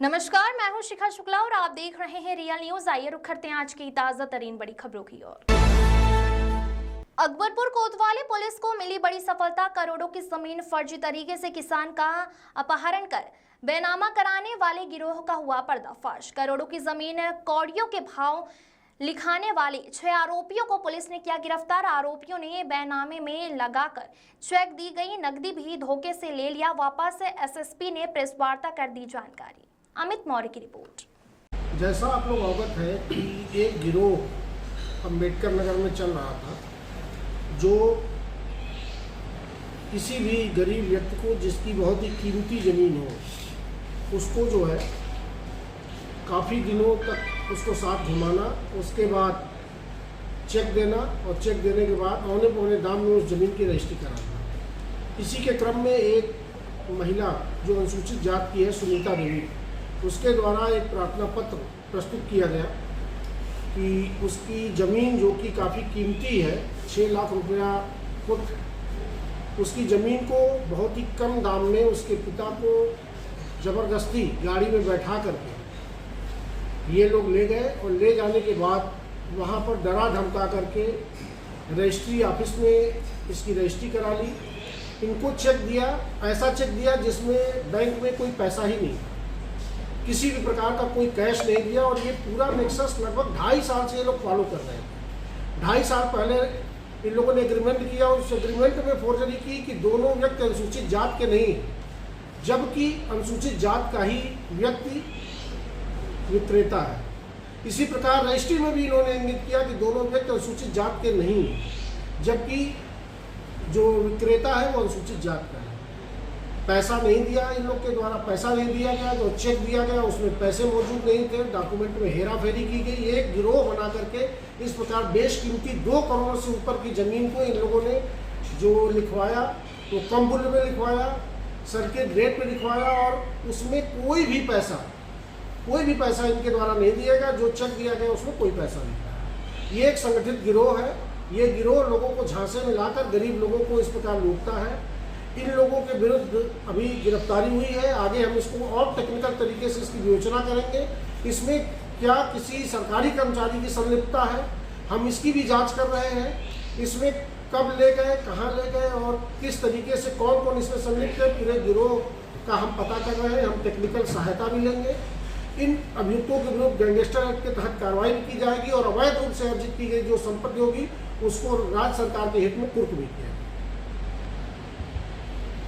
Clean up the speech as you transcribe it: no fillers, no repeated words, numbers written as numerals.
नमस्कार, मैं हूं शिखा शुक्ला और आप देख रहे हैं रियल न्यूज। आइए रुक करते हैं आज की ताजा तरीन बड़ी खबरों की ओर। अकबरपुर कोतवाली पुलिस को मिली बड़ी सफलता। करोड़ों की जमीन फर्जी तरीके से किसान का अपहरण कर बेनामा कराने वाले गिरोह का हुआ पर्दाफाश। करोड़ों की जमीन कौड़ियों के भाव लिखाने वाले 6 आरोपियों को पुलिस ने किया गिरफ्तार। आरोपियों ने बैनामे में लगाकर चेक दी गई नकदी भी धोखे से ले लिया वापस। एसएसपी ने प्रेस वार्ता कर दी जानकारी। अमित मौर्य की रिपोर्ट। जैसा आप लोग अवगत है कि एक गिरोह अम्बेडकर नगर में चल रहा था, जो किसी भी गरीब व्यक्ति को जिसकी बहुत ही कीमती ज़मीन हो उसको जो है काफ़ी दिनों तक उसको साथ घुमाना, उसके बाद चेक देना और चेक देने के बाद औने पौने दाम में उस ज़मीन की रजिस्ट्री कराना। इसी के क्रम में एक महिला जो अनुसूचित जात की है, सुनीता देवी, उसके द्वारा एक प्रार्थना पत्र प्रस्तुत किया गया कि उसकी ज़मीन जो कि काफ़ी कीमती है, 6 लाख रुपया फुट, उसकी ज़मीन को बहुत ही कम दाम में उसके पिता को ज़बरदस्ती गाड़ी में बैठा करके ये लोग ले गए और ले जाने के बाद वहाँ पर डरा धमका करके रजिस्ट्री ऑफिस में इसकी रजिस्ट्री करा ली। इनको चेक दिया, ऐसा चेक दिया जिसमें बैंक में कोई पैसा ही नहीं, किसी भी प्रकार का कोई कैश नहीं दिया। और ये पूरा नेक्सस लगभग 2.5 साल से ये लोग फॉलो कर रहे हैं। 2.5 साल पहले इन लोगों ने एग्रीमेंट किया और उस एग्रीमेंट में फोर्जरी की कि दोनों व्यक्ति अनुसूचित जात के नहीं, जबकि अनुसूचित जात का ही व्यक्ति विक्रेता है। इसी प्रकार रजिस्ट्री में भी इन्होंने इंगित किया कि दोनों व्यक्ति अनुसूचित जात के नहीं, जबकि जो विक्रेता है वो अनुसूचित जात का है। पैसा नहीं दिया, इन लोग के द्वारा पैसा नहीं दिया गया, जो चेक दिया गया उसमें पैसे मौजूद नहीं थे, डॉक्यूमेंट में हेरा फेरी की गई। एक गिरोह बना करके इस प्रकार बेशकीमती 2 करोड़ से ऊपर की ज़मीन को इन लोगों ने जो लिखवाया तो कम मूल्य में लिखवाया, सर्किट रेट पे लिखवाया और उसमें कोई भी पैसा इनके द्वारा नहीं दिया गया। जो चेक दिया गया उसमें कोई पैसा नहीं था। ये एक संगठित गिरोह है। ये गिरोह लोगों को झांसे में लाकर गरीब लोगों को इस प्रकार लूटता है। इन लोगों के विरुद्ध अभी गिरफ्तारी हुई है। आगे हम इसको और टेक्निकल तरीके से इसकी विवेचना करेंगे। इसमें क्या किसी सरकारी कर्मचारी की संलिप्तता है, हम इसकी भी जांच कर रहे हैं। इसमें कब ले गए, कहाँ ले गए और किस तरीके से कौन कौन इसमें संलिप्त है, पूरे गिरोह का हम पता कर रहे हैं। हम टेक्निकल सहायता भी लेंगे। इन अभियुक्तों के विरुद्ध गैंगस्टर एक्ट के तहत कार्रवाई भी की जाएगी और अवैध रूप से अर्जित की गई जो संपत्ति होगी उसको राज्य सरकार के हित में कुर्क भी किया जाएगा।